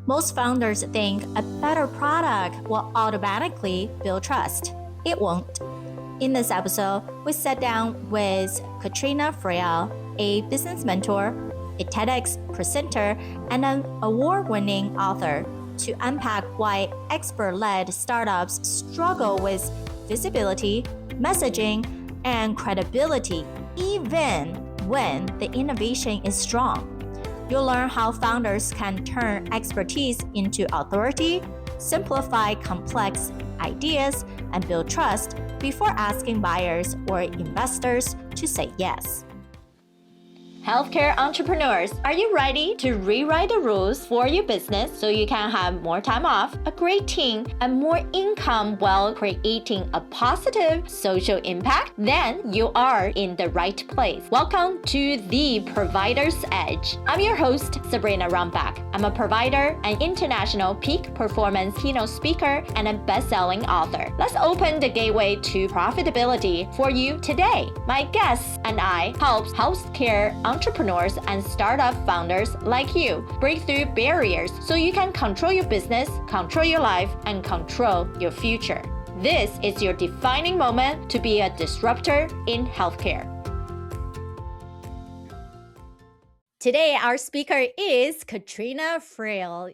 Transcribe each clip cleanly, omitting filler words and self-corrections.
Most founders think a better product will automatically build trust. It won't. In this episode, we sat down with Katrena Friel, a business mentor, a TEDx presenter, and an award-winning author, to unpack why expert-led startups struggle with visibility, messaging, and credibility, even when the innovation is strong. You'll learn how founders can turn expertise into authority, simplify complex ideas, and build trust before asking buyers or investors to say yes. Healthcare entrepreneurs, are you ready to rewrite the rules for your business so you can have more time off, a great team, and more income while creating a positive social impact? Then you are in the right place. Welcome to The Provider's Edge. I'm your host, Sabrina Runback. I'm a provider, an international peak performance keynote speaker, and a best-selling author. Let's open the gateway to profitability for you today. My guests and I help healthcare entrepreneurs and startup founders like you break through barriers so you can control your business, control your life, and control your future. This is your defining moment to be a disruptor in healthcare. Today, our speaker is Katrena Friel.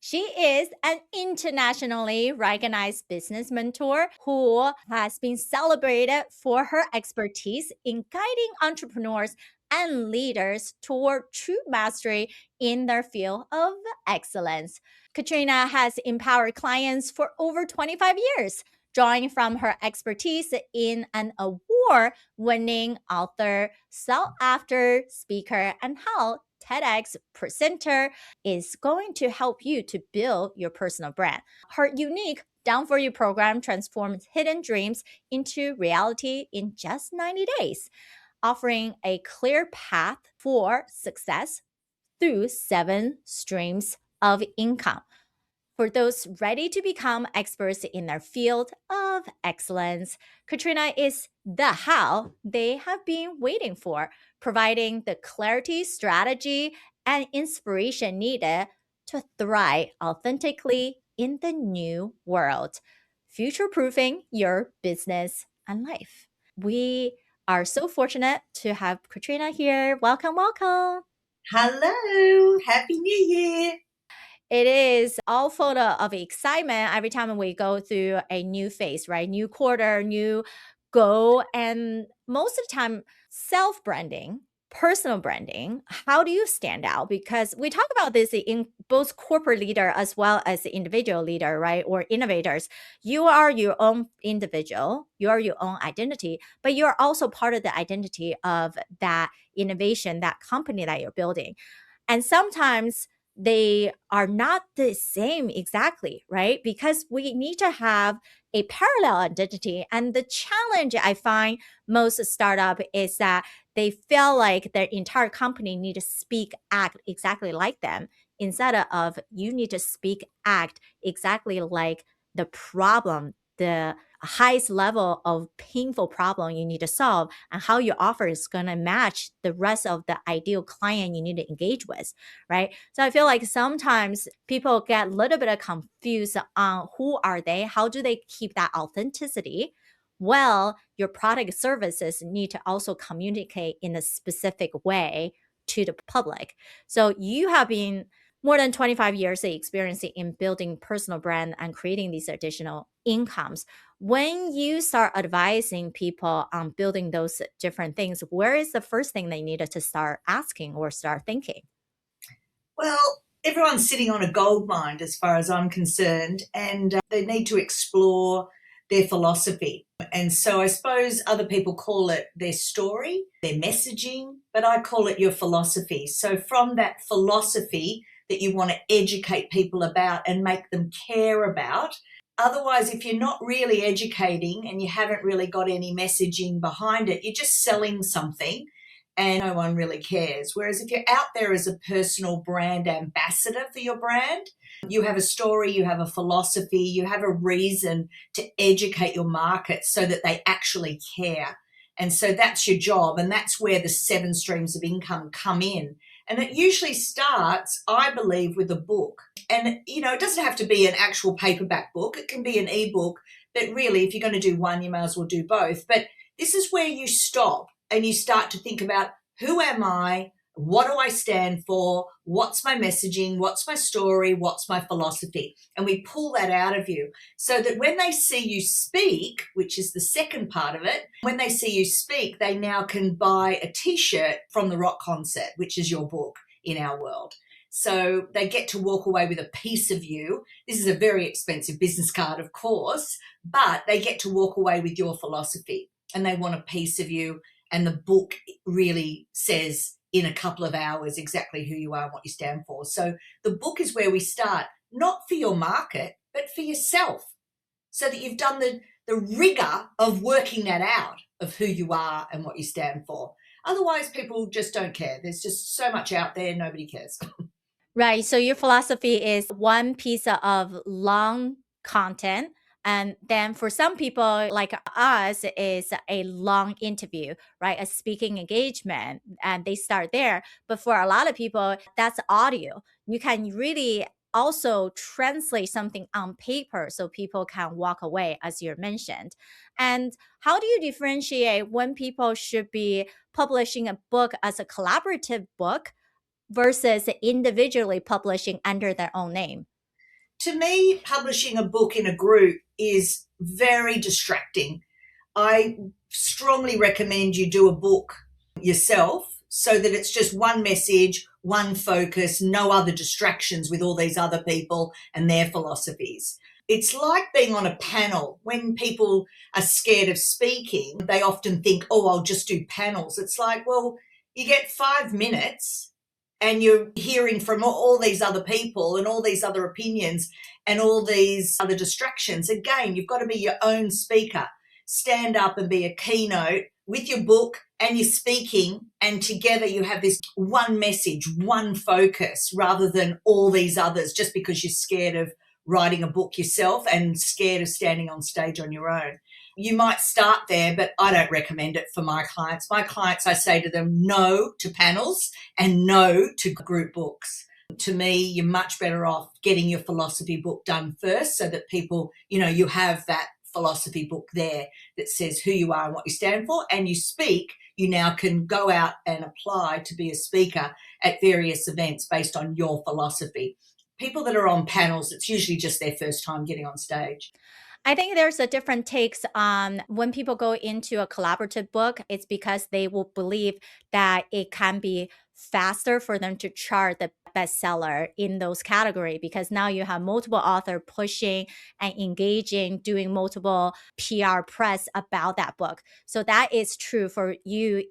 She is an internationally recognized business mentor who has been celebrated for her expertise in guiding entrepreneurs and leaders toward true mastery in their field of excellence. Katrena has empowered clients for over 25 years, drawing from her expertise in an award-winning author, sought-after speaker, and how TEDx presenter is going to help you to build your personal brand. Her unique Down For You program transforms hidden dreams into reality in just 90 days, offering a clear path for success through 7 streams of income. For those ready to become experts in their field of excellence, Katrena is the how they have been waiting for, providing the clarity, strategy, and inspiration needed to thrive authentically in the new world, future-proofing your business and life. We are so fortunate to have Katrena here. Welcome, welcome. Hello, Happy New Year. It is all full of excitement every time we go through a new phase, right? New quarter, new goal. And most of the time, self-branding, personal branding, how do you stand out? Because we talk about this in both corporate leader as well as the individual leader, right? Or innovators. You are your own individual, you are your own identity, but you're also part of the identity of that innovation, that company that you're building. And sometimes they are not the same exactly, right? Because we need to have a parallel identity. And the challenge I find most startup is that they feel like their entire company need to speak, act exactly like them, instead of you need to speak, act exactly like the problem, the highest level of painful problem you need to solve, and how your offer is going to match the rest of the ideal client you need to engage with, right? So I feel like sometimes people get a little bit confused on who are they, how do they keep that authenticity? Well, your product services need to also communicate in a specific way to the public. So you have been more than 25 years of experience in building personal brand and creating these additional incomes. When you start advising people on building those different things, where is the first thing they needed to start asking or start thinking? Well, everyone's sitting on a gold mine as far as I'm concerned, and they need to explore their philosophy. And so I suppose other people call it their story, their messaging, but I call it your philosophy. So from that philosophy that you want to educate people about and make them care about. Otherwise, if you're not really educating and you haven't really got any messaging behind it, you're just selling something and no one really cares. Whereas if you're out there as a personal brand ambassador for your brand, you have a story, you have a philosophy, you have a reason to educate your market so that they actually care. And so that's your job, and that's where the 7 streams of income come in. And it usually starts, I believe, with a book. And, it doesn't have to be an actual paperback book. It can be an ebook. But really, if you're going to do one, you might as well do both. But this is where you stop and you start to think about, who am I? What do I stand for? What's my messaging? What's my story? What's my philosophy? And we pull that out of you so that when they see you speak, which is the second part of it, when they see you speak, they now can buy a t-shirt from the Rock Concert, which is your book in our world. So they get to walk away with a piece of you. This is a very expensive business card, of course, but they get to walk away with your philosophy and they want a piece of you. And the book really says in a couple of hours exactly who you are and what you stand for. So the book is where we start, not for your market, but for yourself, so that you've done the rigor of working that out of who you are and what you stand for. Otherwise, people just don't care. There's just so much out there, nobody cares. Right. So your philosophy is one piece of long content. And then for some people like us, is a long interview, right? A speaking engagement, and they start there. But for a lot of people, that's audio. You can really also translate something on paper so people can walk away, as you mentioned. And how do you differentiate when people should be publishing a book as a collaborative book versus individually publishing under their own name? To me, publishing a book in a group is very distracting. I strongly recommend you do a book yourself so that it's just one message, one focus, no other distractions with all these other people and their philosophies. It's like being on a panel. When people are scared of speaking, they often think, oh, I'll just do panels. It's like, well, you get 5 minutes and you're hearing from all these other people and all these other opinions and all these other distractions. Again, you've got to be your own speaker. Stand up and be a keynote with your book and you're speaking, and together you have this one message, one focus, rather than all these others, just because you're scared of writing a book yourself and scared of standing on stage on your own. You might start there, but I don't recommend it for my clients. My clients, I say to them, no to panels and no to group books. To me, you're much better off getting your philosophy book done first so that people, you have that philosophy book there that says who you are and what you stand for, and you speak. You now can go out and apply to be a speaker at various events based on your philosophy. People that are on panels, it's usually just their first time getting on stage. I think there's a different takes on when people go into a collaborative book. It's because they will believe that it can be faster for them to chart the bestseller in those category, because now you have multiple author pushing and engaging, doing multiple PR press about that book. So that is true for you.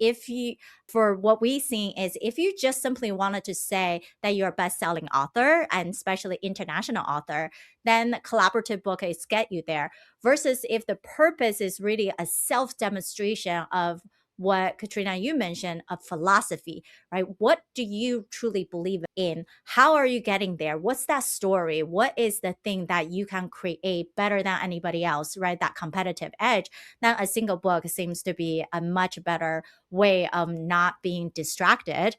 For what we've seen is, if you just simply wanted to say that you're a best-selling author, and especially international author, then collaborative book is get you there. Versus if the purpose is really a self-demonstration of what Katrena, you mentioned, of philosophy, right? What do you truly believe in? How are you getting there? What's that story? What is the thing that you can create better than anybody else, right? That competitive edge. Then a single book seems to be a much better way of not being distracted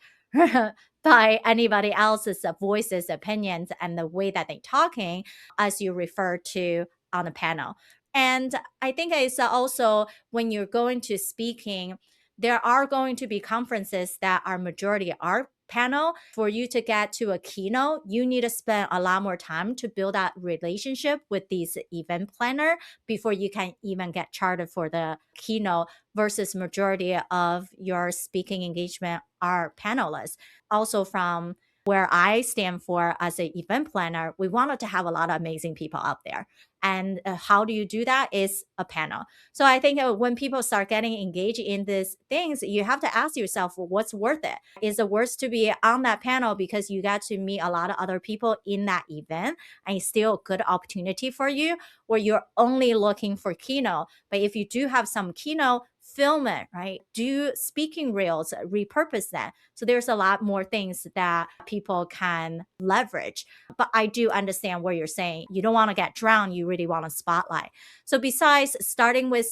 by anybody else's voices, opinions, and the way that they're talking, as you refer to on the panel. And I think it's also when you're going to speaking, there are going to be conferences that are majority are panel. For you to get to a keynote, you need to spend a lot more time to build that relationship with these event planner before you can even get charted for the keynote, versus majority of your speaking engagement are panelists. Also, from where I stand for as an event planner, we wanted to have a lot of amazing people out there. And how do you do that is a panel. So I think when people start getting engaged in these things, you have to ask yourself, well, what's worth it? Is it worth to be on that panel because you got to meet a lot of other people in that event and it's still a good opportunity for you? Or you're only looking for keynote? But if you do have some keynote, film it, right? Do speaking reels, repurpose that. So there's a lot more things that people can leverage. But I do understand what you're saying. You don't want to get drowned. You really want a spotlight. So besides starting with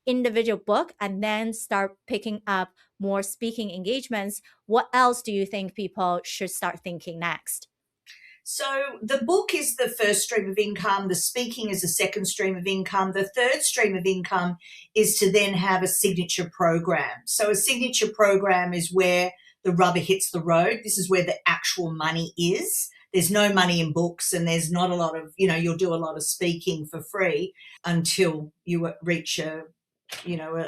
individual book and then start picking up more speaking engagements, what else do you think people should start thinking next? So the book is the first stream of income. The speaking is the second stream of income. The third stream of income is to then have a signature program. So a signature program is where the rubber hits the road. This is where the actual money is. There's no money in books, and there's not a lot of, you'll do a lot of speaking for free until you reach a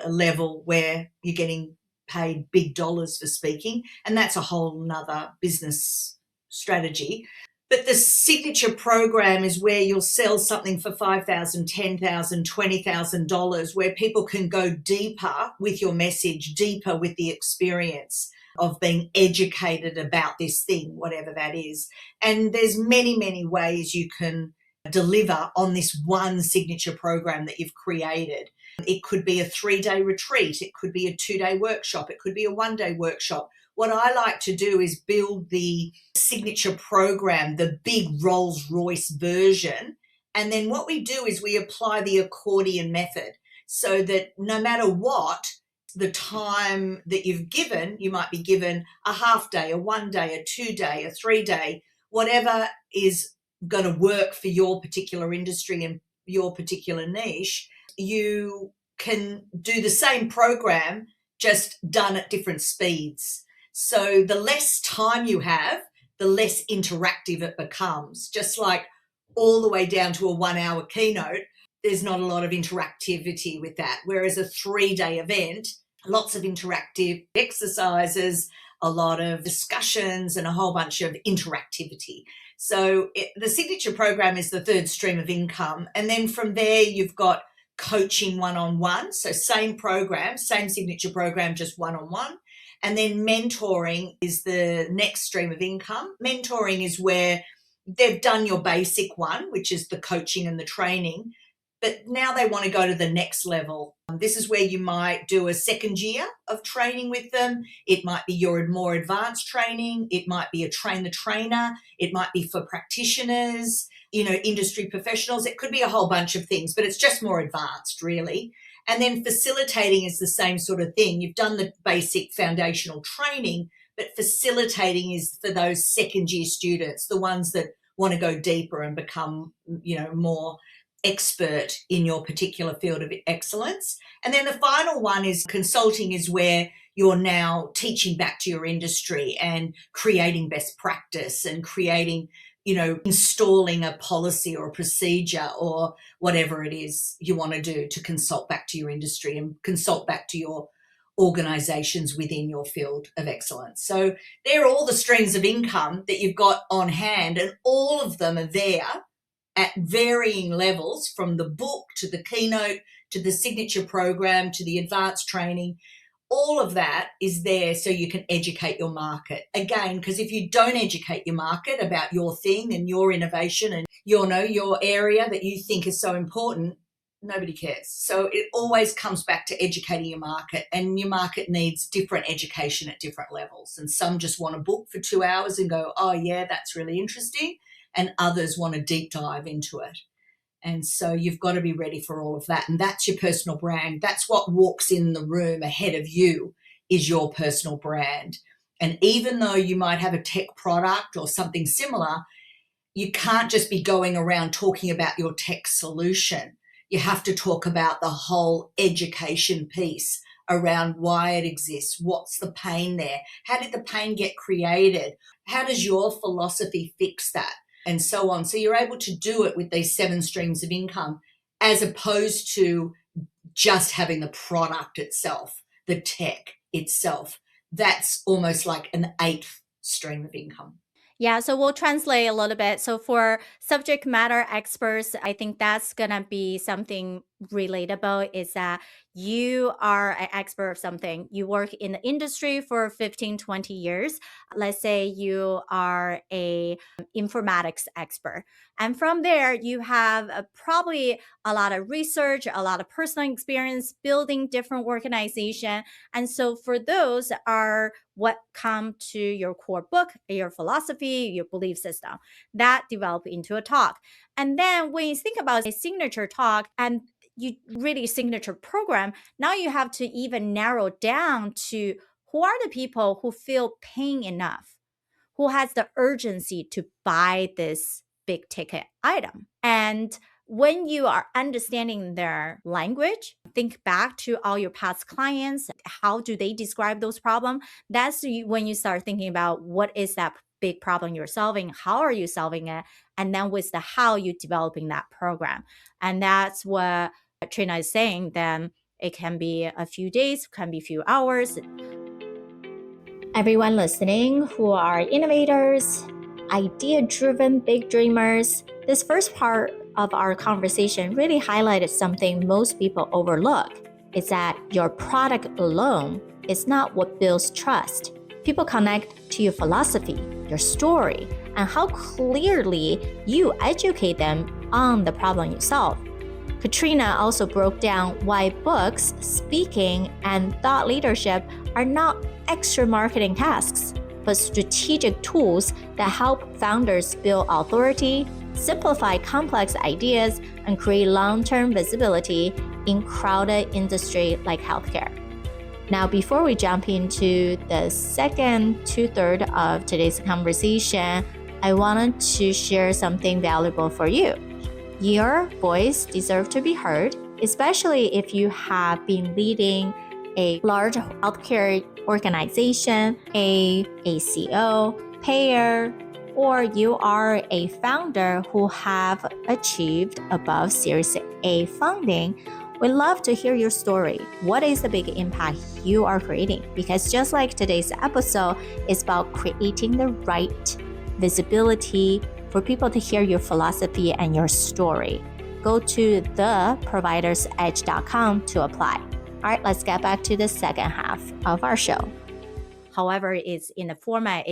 level where you're getting paid big dollars for speaking. And that's a whole nother business strategy. But the signature program is where you'll sell something for $5,000, $10,000, $20,000, where people can go deeper with your message, deeper with the experience of being educated about this thing, whatever that is. And there's many, many ways you can deliver on this one signature program that you've created. It could be a 3-day retreat. It could be a 2-day workshop. It could be a 1-day workshop. What I like to do is build the signature program, the big Rolls-Royce version. And then what we do is we apply the accordion method so that no matter what the time that you've given, you might be given a half day, a 1 day, a 2 day, a 3 day, whatever is going to work for your particular industry and your particular niche, you can do the same program, just done at different speeds. So the less time you have, the less interactive it becomes. Just like all the way down to a 1-hour keynote, there's not a lot of interactivity with that. Whereas a 3-day event, lots of interactive exercises, a lot of discussions, and a whole bunch of interactivity. So the signature program is the third stream of income. And then from there, you've got coaching one-on-one. So same program, same signature program, just one-on-one. And then mentoring is the next stream of income. Mentoring is where they've done your basic one, which is the coaching and the training, but now they want to go to the next level. This is where you might do a second year of training with them. It might be your more advanced training. It might be a train the trainer. It might be for practitioners, industry professionals. It could be a whole bunch of things, but it's just more advanced, really. And then facilitating is the same sort of thing. You've done the basic foundational training, but facilitating is for those second year students, the ones that want to go deeper and become, more expert in your particular field of excellence. And then the final one is consulting, is where you're now teaching back to your industry and creating best practice and creating, installing a policy or a procedure or whatever it is you want to do to consult back to your industry and consult back to your organizations within your field of excellence. So they're all the streams of income that you've got on hand, and all of them are there at varying levels, from the book to the keynote to the signature program to the advanced training. All of that is there so you can educate your market. Again, because if you don't educate your market about your thing and your innovation and your area that you think is so important, nobody cares. So it always comes back to educating your market, and your market needs different education at different levels. And some just want to book for 2 hours and go, oh yeah, that's really interesting. And others want to deep dive into it. And so you've got to be ready for all of that. And that's your personal brand. That's what walks in the room ahead of you, is your personal brand. And even though you might have a tech product or something similar, you can't just be going around talking about your tech solution. You have to talk about the whole education piece around why it exists. What's the pain there? How did the pain get created? How does your philosophy fix that? And so on. So you're able to do it with these 7 streams of income, as opposed to just having the product itself, the tech itself. That's almost like an 8th stream of income. Yeah, so we'll translate a little bit. So for subject matter experts, I think that's going to be something relatable, is that you are an expert of something. You work in the industry for 15, 20 years. Let's say you are a informatics expert. And from there, you have probably a lot of research, a lot of personal experience building different organization. And so for those are what come to your core book, your philosophy, your belief system, that develop into a talk. And then when you think about a signature talk, and you really signature program, now you have to even narrow down to who are the people who feel pain enough, who has the urgency to buy this big ticket item. And when you are understanding their language, think back to all your past clients. How do they describe those problems? That's when you start thinking about what is that big problem you're solving? How are you solving it? And then with the how, you're developing that program. And that's what Katrena is saying. Then it can be a few days, can be a few hours. Everyone listening who are innovators, idea-driven big dreamers, this first part of our conversation really highlighted something most people overlook. It's that your product alone is not what builds trust. People connect to your philosophy, your story, and how clearly you educate them on the problem you solve. Katrena also broke down why books, speaking, and thought leadership are not extra marketing tasks, but strategic tools that help founders build authority, simplify complex ideas, and create long-term visibility in crowded industry like healthcare. Now, before we jump into the second two-thirds of today's conversation, I wanted to share something valuable for you. Your voice deserves to be heard, especially if you have been leading a large healthcare organization, a ACO, payer, or you are a founder who have achieved above Series A funding. We'd love to hear your story. What is the big impact you are creating? Because just like today's episode is about creating the right visibility for people to hear your philosophy and your story. Go to theprovidersedge.com to apply. All right, let's get back to the second half of our show. However, it's in the format,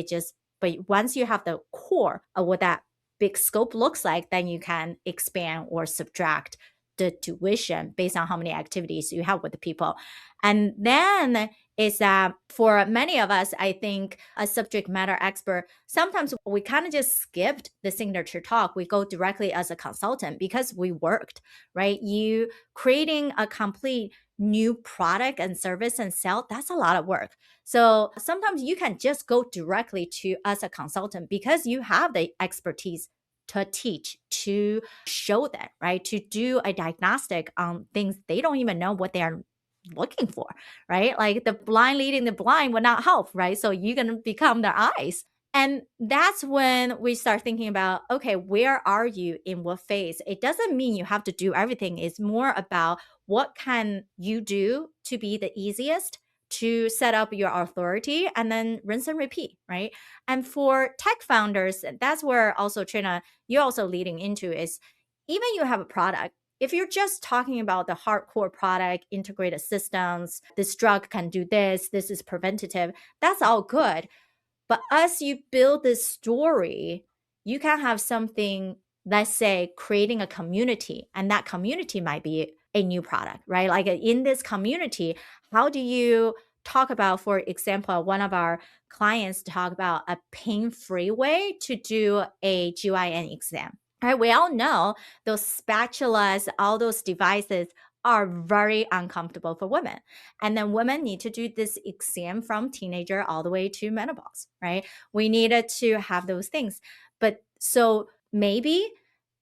but once you have the core of what that big scope looks like, then you can expand or subtract the tuition based on how many activities you have with the people. And then is that for many of us, I think a subject matter expert, sometimes we kind of just skipped the signature talk. We go directly as a consultant because we worked, right? You creating a complete new product and service and sell, that's a lot of work. So sometimes you can just go directly to as a consultant because you have the expertise to teach, to show them, right? To do a diagnostic on things they don't even know what they are looking for, right? Like the blind leading the blind would not help, right? So you're going to become their eyes. And that's when we start thinking about, okay, where are you in what phase? It doesn't mean you have to do everything. It's more about what can you do to be the easiest to set up your authority and then rinse and repeat, right? And for tech founders, that's where also, Trina, you're also leading into is even you have a product, if you're just talking about the hardcore product, integrated systems, this drug can do this is preventative, that's all good. But as you build this story, you can have something, let's say, creating a community, and that community might be a new product, right? Like in this community, how do you talk about, for example, one of our clients talk about a pain-free way to do a GYN exam, right? We all know those spatulas, all those devices are very uncomfortable for women. And then women need to do this exam from teenager all the way to menopause, right? We needed to have those things. But so maybe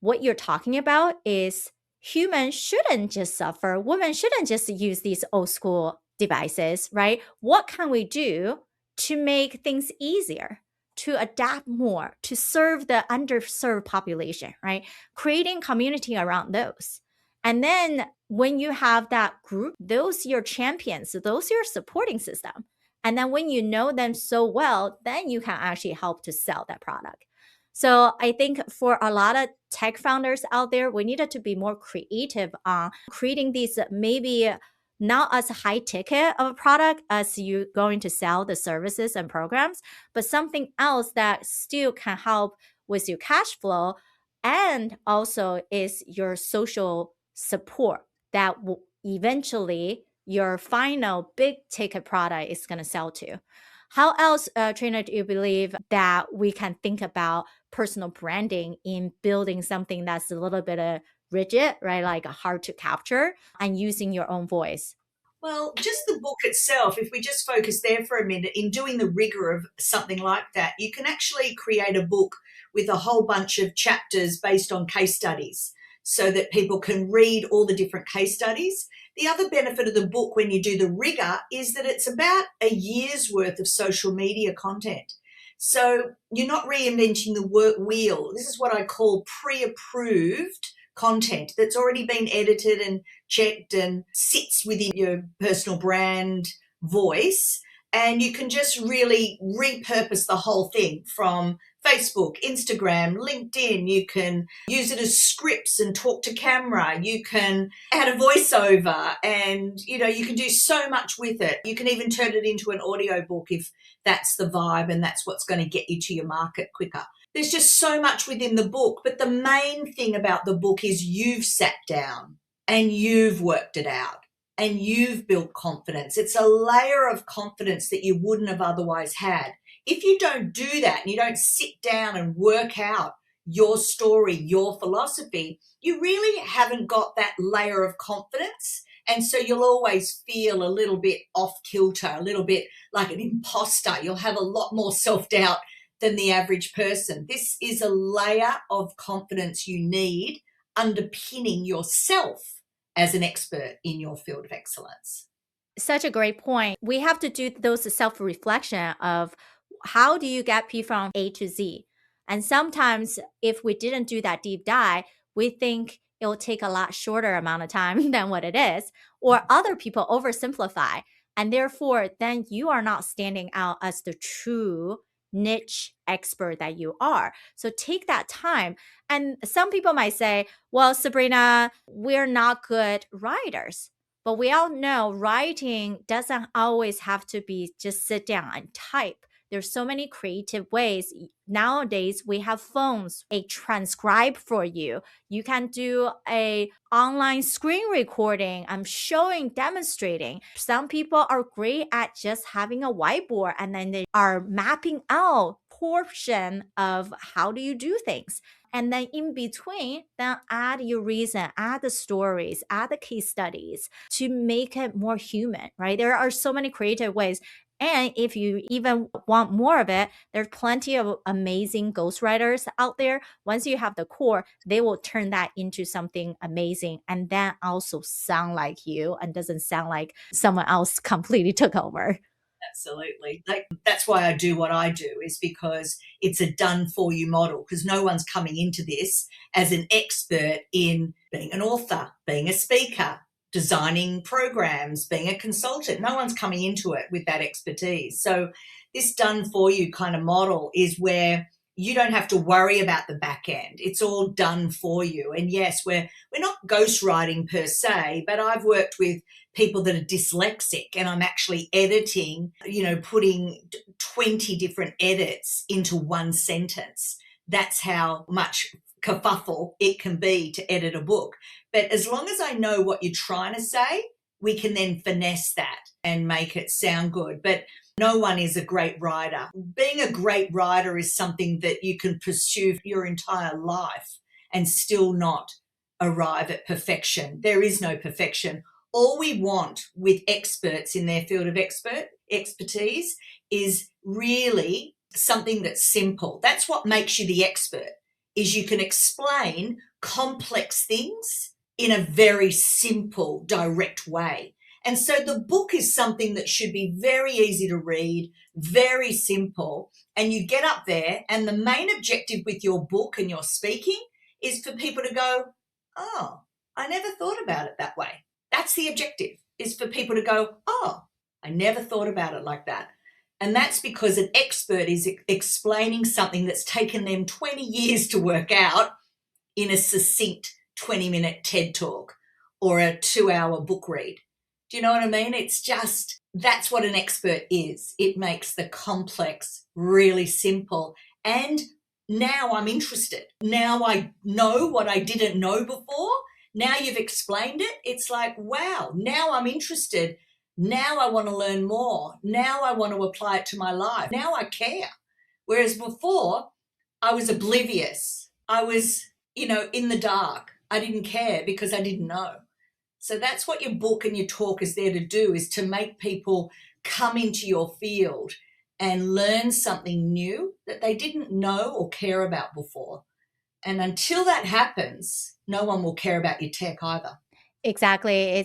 what you're talking about is humans shouldn't just suffer. Women shouldn't just use these old school devices, right? What can we do to make things easier, to adapt more, to serve the underserved population, right? Creating community around those. And then when you have that group, those your champions, those your supporting system. And then when you know them so well, then you can actually help to sell that product. So I think for a lot of tech founders out there, we needed to be more creative on creating these maybe not as high ticket of a product as you going to sell the services and programs, but something else that still can help with your cash flow and also is your social support that eventually your final big ticket product is going to sell to. How else, Trina, do you believe that we can think about personal branding in building something that's a little bit rigid, right? Like hard to capture, and using your own voice? Well, just the book itself, if we just focus there for a minute, in doing the rigor of something like that, you can actually create a book with a whole bunch of chapters based on case studies so that people can read all the different case studies. The other benefit of the book when you do the rigor is that it's about a year's worth of social media content. So you're not reinventing the wheel. This is what I call pre-approved content that's already been edited and checked and sits within your personal brand voice. And you can just really repurpose the whole thing from Facebook, Instagram, LinkedIn. You can use it as scripts and talk to camera. You can add a voiceover and, you can do so much with it. You can even turn it into an audio book if that's the vibe and that's what's going to get you to your market quicker. There's just so much within the book, but the main thing about the book is you've sat down and you've worked it out and you've built confidence. It's a layer of confidence that you wouldn't have otherwise had. If you don't do that and you don't sit down and work out your story, your philosophy, you really haven't got that layer of confidence. And so you'll always feel a little bit off kilter, a little bit like an imposter. You'll have a lot more self-doubt than the average person. This is a layer of confidence you need underpinning yourself as an expert in your field of excellence. Such a great point. We have to do those self-reflection of how do you get P from A to Z? And sometimes if we didn't do that deep dive, we think it will take a lot shorter amount of time than what it is, or other people oversimplify. And therefore, then you are not standing out as the true niche expert that you are. So take that time. And some people might say, well, Sabrina, we're not good writers. But we all know writing doesn't always have to be just sit down and type. There's so many creative ways. Nowadays, we have phones, a transcribe for you. You can do a online screen recording. I'm showing, demonstrating. Some people are great at just having a whiteboard and then they are mapping out portion of how do you do things. And then in between, then add your reason, add the stories, add the case studies to make it more human, right? There are so many creative ways. And if you even want more of it, there's plenty of amazing ghostwriters out there. Once you have the core, they will turn that into something amazing and then also sound like you and doesn't sound like someone else completely took over. Absolutely. That's why I do what I do, is because it's a done for you model, because no one's coming into this as an expert in being an author, being a speaker, designing programs, being a consultant. No one's coming into it with that expertise. So this done for you kind of model is where you don't have to worry about the back end. It's all done for you. And yes, we're not ghostwriting per se, but I've worked with people that are dyslexic and I'm actually editing, putting 20 different edits into one sentence. That's how much kerfuffle it can be to edit a book. But as long as I know what you're trying to say, we can then finesse that and make it sound good. But no one is a great writer. Being a great writer is something that you can pursue your entire life and still not arrive at perfection. There is no perfection. All we want with experts in their field of expertise is really something that's simple. That's what makes you the expert, is you can explain complex things in a very simple, direct way. And so the book is something that should be very easy to read, very simple, and you get up there and the main objective with your book and your speaking is for people to go, oh, I never thought about it that way. That's the objective, is for people to go, oh, I never thought about it like that. And that's because an expert is explaining something that's taken them 20 years to work out in a succinct 20-minute TED Talk or a 2-hour book read. Do you know what I mean? It's just, that's what an expert is. It makes the complex really simple. And now I'm interested. Now I know what I didn't know before. Now you've explained it. It's like, wow, now I'm interested. Now I want to learn more. Now I want to apply it to my life. Now I care. Whereas before, I was oblivious. I was, in the dark. I didn't care because I didn't know. So that's what your book and your talk is there to do, is to make people come into your field and learn something new that they didn't know or care about before. And until that happens, no one will care about your tech either. Exactly.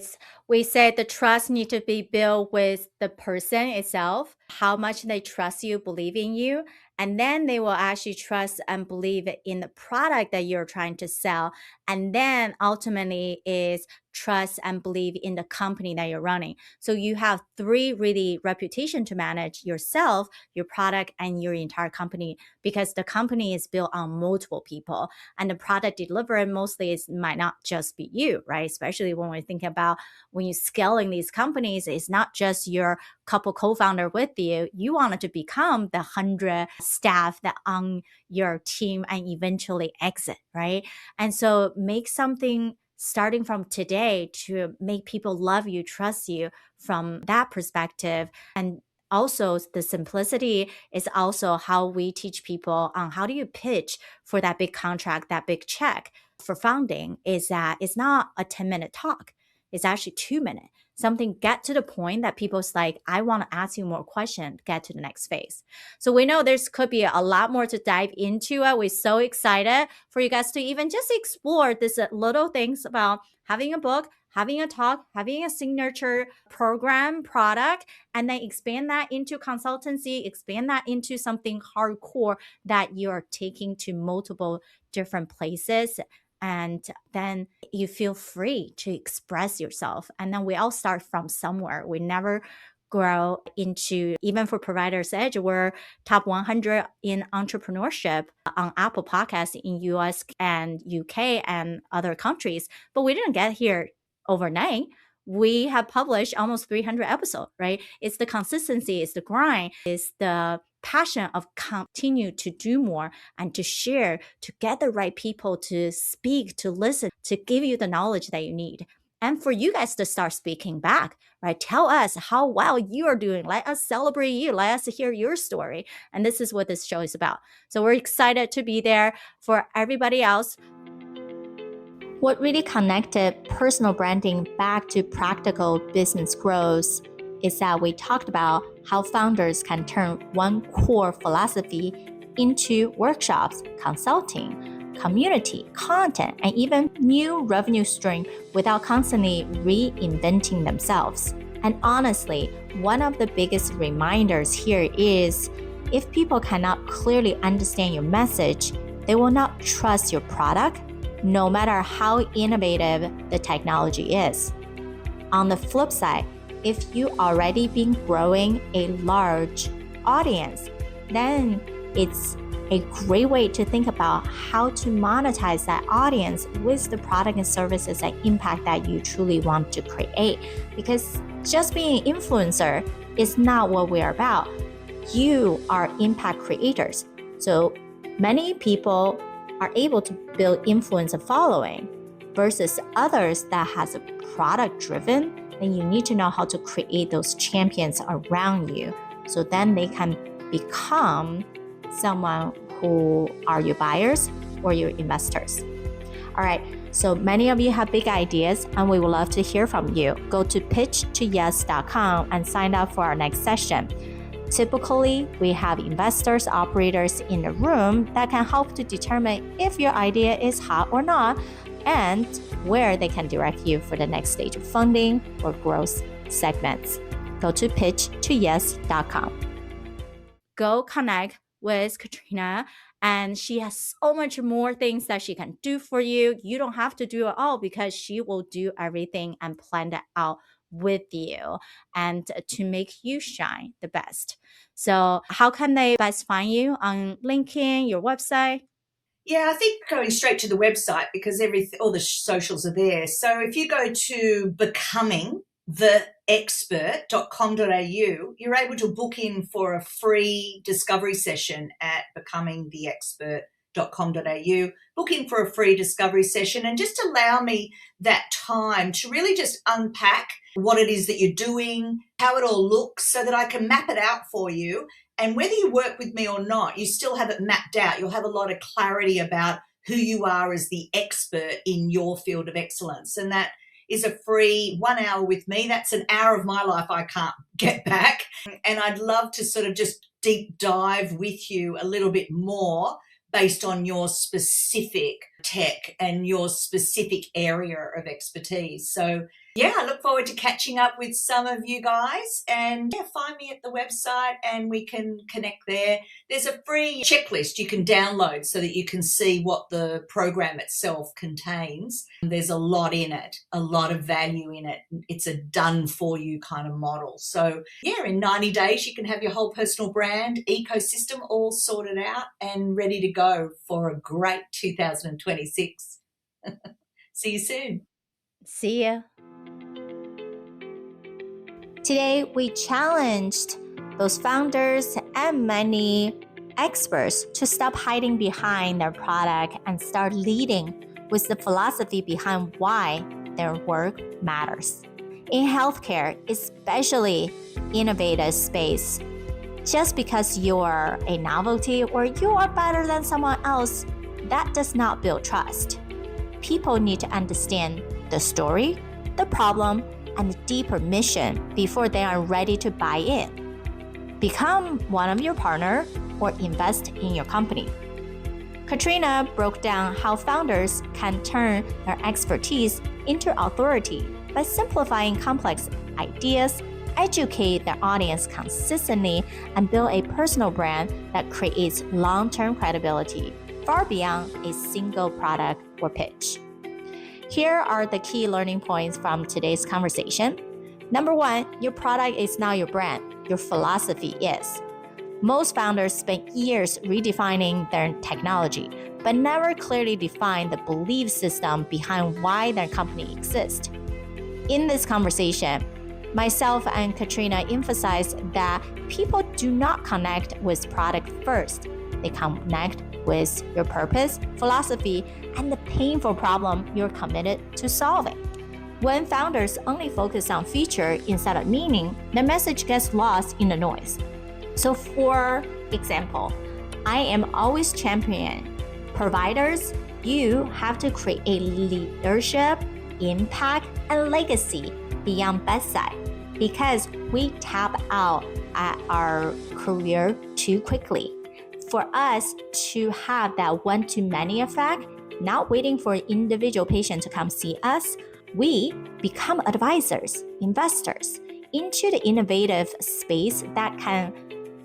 We say the trust need to be built with the person itself, how much they trust you, believe in you, and then they will actually trust and believe in the product that you're trying to sell. And then ultimately is trust and believe in the company that you're running. So you have three really reputation to manage: yourself, your product, and your entire company, because the company is built on multiple people. And the product delivered mostly might not just be you, right? Especially when we think about when you're scaling these companies, it's not just your couple co-founder with you. You wanted to become the 100 staff that on your team and eventually exit, right? And so make something starting from today to make people love you, trust you from that perspective. And also the simplicity is also how we teach people on how do you pitch for that big contract, that big check for founding, is that it's not a 10-minute talk. It's actually 2 minutes. Something get to the point that people's like, I want to ask you more questions, get to the next phase. So we know there's could be a lot more to dive into it. We're so excited for you guys to even just explore this little things about having a book, having a talk, having a signature program product, and then expand that into consultancy, expand that into something hardcore that you're taking to multiple different places. And then you feel free to express yourself. And then we all start from somewhere. We never grow into, even for Provider's Edge, we're top 100 in entrepreneurship on Apple Podcasts in US and UK and other countries. But we didn't get here overnight. We have published almost 300 episodes, right? It's the consistency, it's the grind, it's the passion of continue to do more and to share, to get the right people to speak, to listen, to give you the knowledge that you need. And for you guys to start speaking back, right? Tell us how well you are doing. Let us celebrate you. Let us hear your story. And this is what this show is about. So we're excited to be there. For everybody else, what really connected personal branding back to practical business growth is that we talked about how founders can turn one core philosophy into workshops, consulting, community, content, and even new revenue stream without constantly reinventing themselves. And honestly, one of the biggest reminders here is if people cannot clearly understand your message, they will not trust your product, no matter how innovative the technology is. On the flip side, if you already been growing a large audience, then it's a great way to think about how to monetize that audience with the product and services and impact that you truly want to create. Because just being an influencer is not what we're about. You are impact creators. So many people are able to build influence and following versus others that has a product driven, then you need to know how to create those champions around you. So then they can become someone who are your buyers or your investors. All right, so many of you have big ideas and we would love to hear from you. Go to pitch2yes.com and sign up for our next session. Typically, we have investors, operators in the room that can help to determine if your idea is hot or not and where they can direct you for the next stage of funding or growth segments. Go to pitch2yes.com. Go connect with Katrena, and she has so much more things that she can do for you. You don't have to do it all because she will do everything and plan that out with you and to make you shine the best. So how can they best find you? On LinkedIn, your website? Yeah, I think going straight to the website because all the socials are there. So if you go to becomingtheexpert.com.au, you're able to book in for a free discovery session at becomingtheexpert.com.au. Book in for a free discovery session and just allow me that time to really just unpack what it is that you're doing, how it all looks, so that I can map it out for you. And whether you work with me or not, you still have it mapped out. You'll have a lot of clarity about who you are as the expert in your field of excellence. And that is a free 1 hour with me. That's an hour of my life I can't get back. And I'd love to sort of just deep dive with you a little bit more based on your specific tech and your specific area of expertise. So yeah, I look forward to catching up with some of you guys, and yeah, find me at the website and we can connect there. There's a free checklist you can download so that you can see what the program itself contains. There's a lot in it, a lot of value in it. It's a done for you kind of model. So yeah, in 90 days, you can have your whole personal brand ecosystem all sorted out and ready to go for a great 2026. See you soon. See ya. Today, we challenged those founders and many experts to stop hiding behind their product and start leading with the philosophy behind why their work matters. In healthcare, especially innovative space, just because you're a novelty or you are better than someone else, that does not build trust. People need to understand the story, the problem, and the deeper mission before they are ready to buy in. Become one of your partner or invest in your company. Katrena broke down how founders can turn their expertise into authority by simplifying complex ideas, educate their audience consistently, and build a personal brand that creates long-term credibility far beyond a single product or pitch. Here are the key learning points from today's conversation. Number 1, your product is not your brand, your philosophy is. Most founders spend years redefining their technology, but never clearly define the belief system behind why their company exists. In this conversation, myself and Katrena emphasized that people do not connect with product first. They connect with your purpose, philosophy, and the painful problem you're committed to solving. When founders only focus on feature instead of meaning, the message gets lost in the noise. So for example, I am always champion providers. You have to create a leadership, impact, and legacy beyond bedside, because we tap out at our career too quickly. For us to have that one-to-many effect, not waiting for an individual patient to come see us, we become advisors, investors into the innovative space that can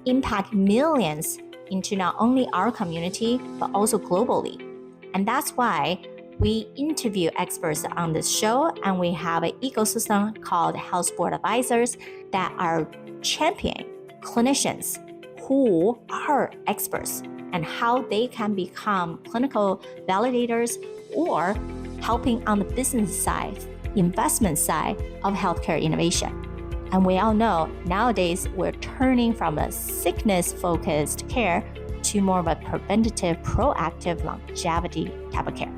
impact millions into not only our community, but also globally. And that's why we interview experts on this show, and we have an ecosystem called Health Board Advisors that are championing clinicians who are experts and how they can become clinical validators or helping on the business side, investment side of healthcare innovation. And we all know nowadays we're turning from a sickness-focused care to more of a preventative, proactive longevity type of care.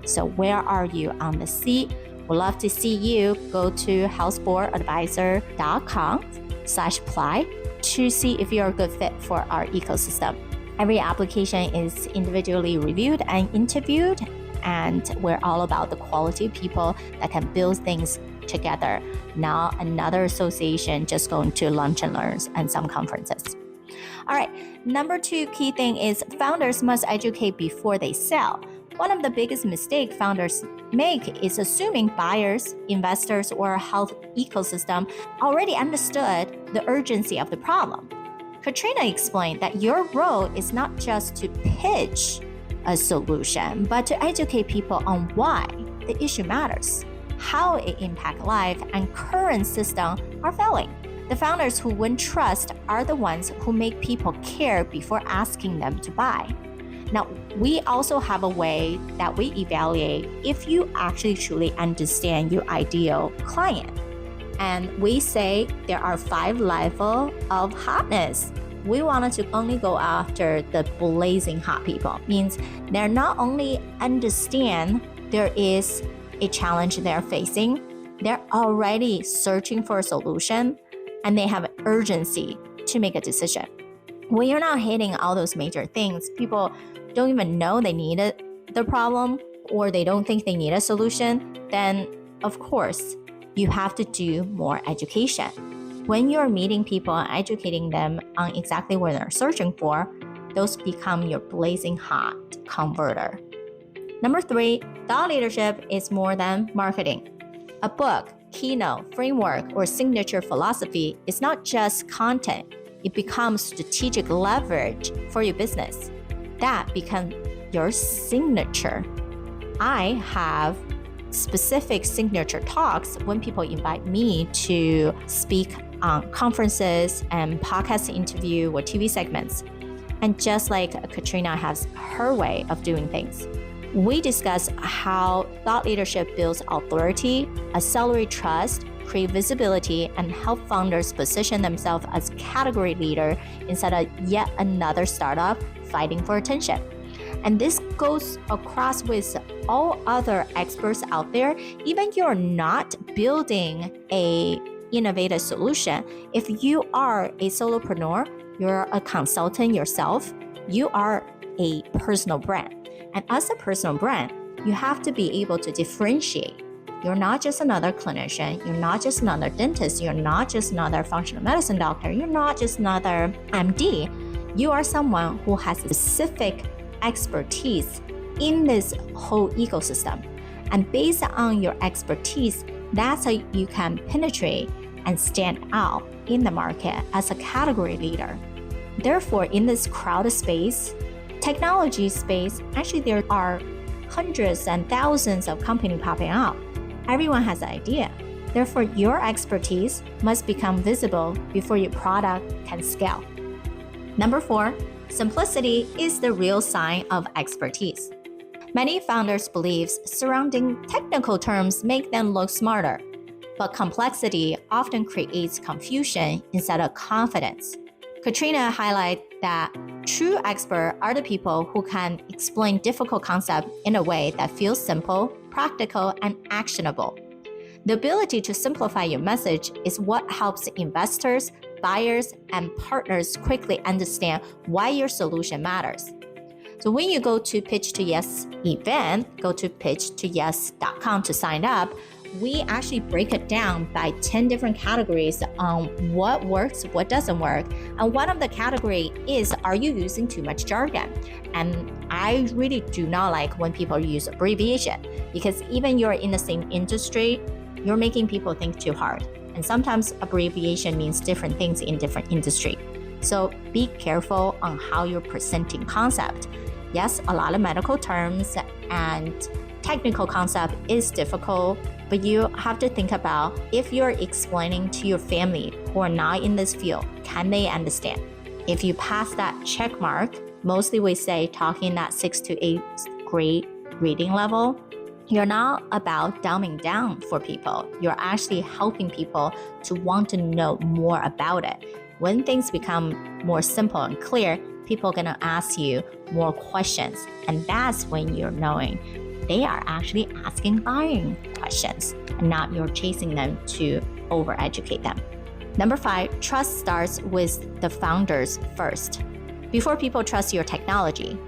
So where are you on the seat? We'd love to see you. Go to healthboardadvisor.com/apply to see if you're a good fit for our ecosystem. Every application is individually reviewed and interviewed, and we're all about the quality of people that can build things together, not another association just going to lunch and learns and some conferences. All right, number 2 key thing is founders must educate before they sell. One of the biggest mistakes founders make is assuming buyers, investors, or health ecosystem already understood the urgency of the problem. Katrena explained that your role is not just to pitch a solution, but to educate people on why the issue matters, how it impacts life, and current systems are failing. The founders who win trust are the ones who make people care before asking them to buy. Now, we also have a way that we evaluate if you actually truly understand your ideal client. And we say there are 5 levels of hotness. We wanted to only go after the blazing hot people. Means they're not only understand there is a challenge they're facing, they're already searching for a solution, and they have urgency to make a decision. When you're not hitting all those major things, people don't even know they need it. the problem or they don't think they need a solution, then of course, you have to do more education. When you're meeting people and educating them on exactly what they're searching for, those become your blazing hot converter. Number 3, thought leadership is more than marketing. A book, keynote, framework, or signature philosophy is not just content. It becomes strategic leverage for your business. That becomes your signature. I have specific signature talks when people invite me to speak on conferences and podcast interview or TV segments. And just like Katrena has her way of doing things, we discuss how thought leadership builds authority, accelerate trust, create visibility, and help founders position themselves as category leader instead of yet another startup fighting for attention. And this goes across with all other experts out there. Even you're not building a innovative solution. If you are a solopreneur, you're a consultant yourself, you are a personal brand. And as a personal brand, you have to be able to differentiate. You're not just another clinician, you're not just another dentist, you're not just another functional medicine doctor, you're not just another MD. You are someone who has specific expertise in this whole ecosystem. And based on your expertise, that's how you can penetrate and stand out in the market as a category leader. Therefore, in this crowded space, technology space, actually there are hundreds and thousands of companies popping up. Everyone has an idea. Therefore, your expertise must become visible before your product can scale. Number 4, simplicity is the real sign of expertise. Many founders' beliefs surrounding technical terms make them look smarter, but complexity often creates confusion instead of confidence. Katrena highlights that true experts are the people who can explain difficult concepts in a way that feels simple, practical, and actionable. The ability to simplify your message is what helps investors, buyers, and partners quickly understand why your solution matters. So when you go to Pitch to Yes event, go to pitchtoyes.com to sign up. We actually break it down by 10 different categories on what works, what doesn't work. And one of the categories is, are you using too much jargon? And I really do not like when people use abbreviation, because even you're in the same industry, you're making people think too hard. And sometimes abbreviation means different things in different industry. So be careful on how you're presenting concept. Yes, a lot of medical terms and technical concept is difficult, but you have to think about if you're explaining to your family who are not in this field, can they understand? If you pass that check mark, mostly we say talking that 6th to 8th grade reading level, you're not about dumbing down for people. You're actually helping people to want to know more about it. When things become more simple and clear, people are gonna ask you more questions. And that's when you're knowing they are actually asking buying questions and not you're chasing them to over-educate them. Number 5, trust starts with the founders first. Before people trust your technology,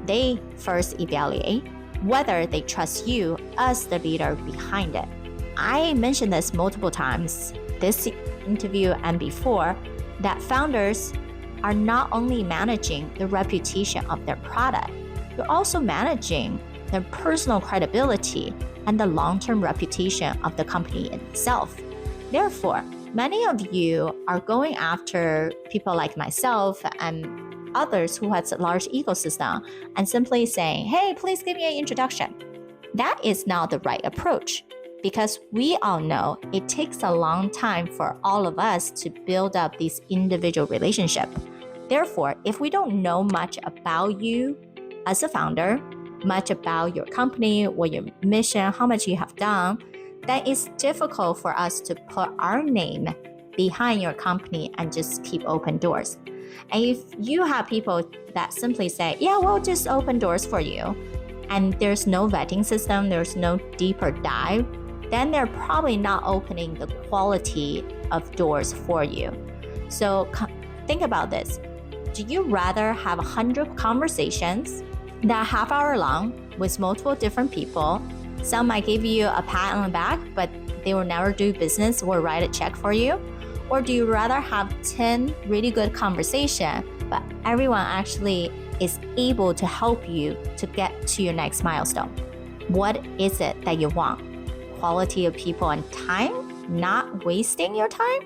they first evaluate whether they trust you as the leader behind it. I mentioned this multiple times, this interview and before, that founders are not only managing the reputation of their product, you're also managing their personal credibility and the long-term reputation of the company itself. Therefore, many of you are going after people like myself and others who has a large ecosystem and simply saying, hey, please give me an introduction. That is not the right approach, because we all know it takes a long time for all of us to build up these individual relationships. Therefore, if we don't know much about you as a founder, much about your company or your mission, how much you have done, then it's difficult for us to put our name behind your company and just keep open doors. And if you have people that simply say, yeah, we'll just open doors for you, and there's no vetting system, there's no deeper dive, then they're probably not opening the quality of doors for you. So think about this. Do you rather have 100 conversations that are half hour long, with multiple different people. Some might give you a pat on the back, but they will never do business or write a check for you? Or do you rather have 10 really good conversations, but everyone actually is able to help you to get to your next milestone? What is it that you want? Quality of people and time, not wasting your time?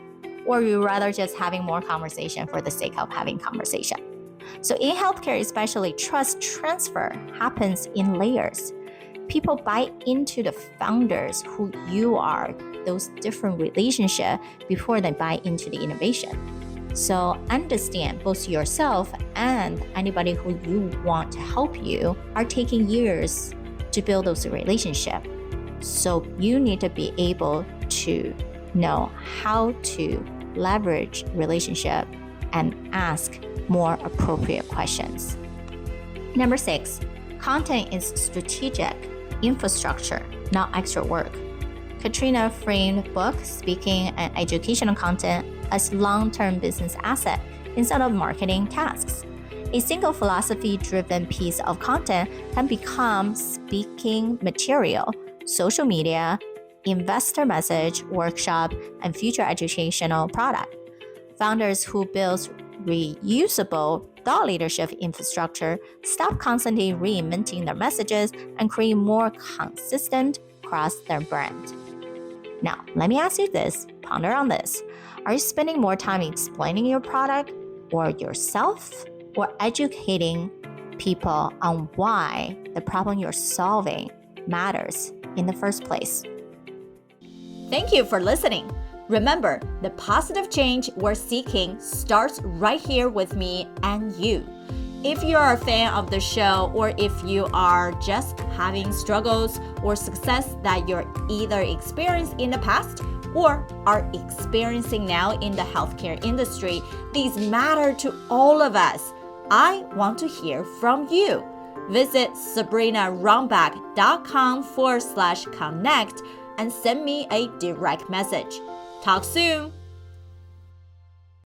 Or you rather just having more conversation for the sake of having conversation? So in healthcare especially, trust transfer happens in layers. People buy into the founders who you are, those different relationships, before they buy into the innovation. So understand both yourself and anybody who you want to help you are taking years to build those relationships. So you need to be able to know how to leverage relationship and ask more appropriate questions. Number 6, content is strategic infrastructure, not extra work. Katrena framed book, speaking, and educational content as long-term business asset instead of marketing tasks. A single philosophy-driven piece of content can become speaking material, social media, investor message, workshop, and future educational product. Founders who build reusable thought leadership infrastructure stop constantly reinventing their messages and create more consistent across their brand. Now, let me ask you this, ponder on this. Are you spending more time explaining your product or yourself, or educating people on why the problem you're solving matters in the first place? Thank you for listening. Remember, the positive change we're seeking starts right here with me and you. If you're a fan of the show, or if you are just having struggles or success that you're either experienced in the past or are experiencing now in the healthcare industry, these matter to all of us. I want to hear from you. Visit sabrinarumback.com/connect and send me a direct message. Talk soon.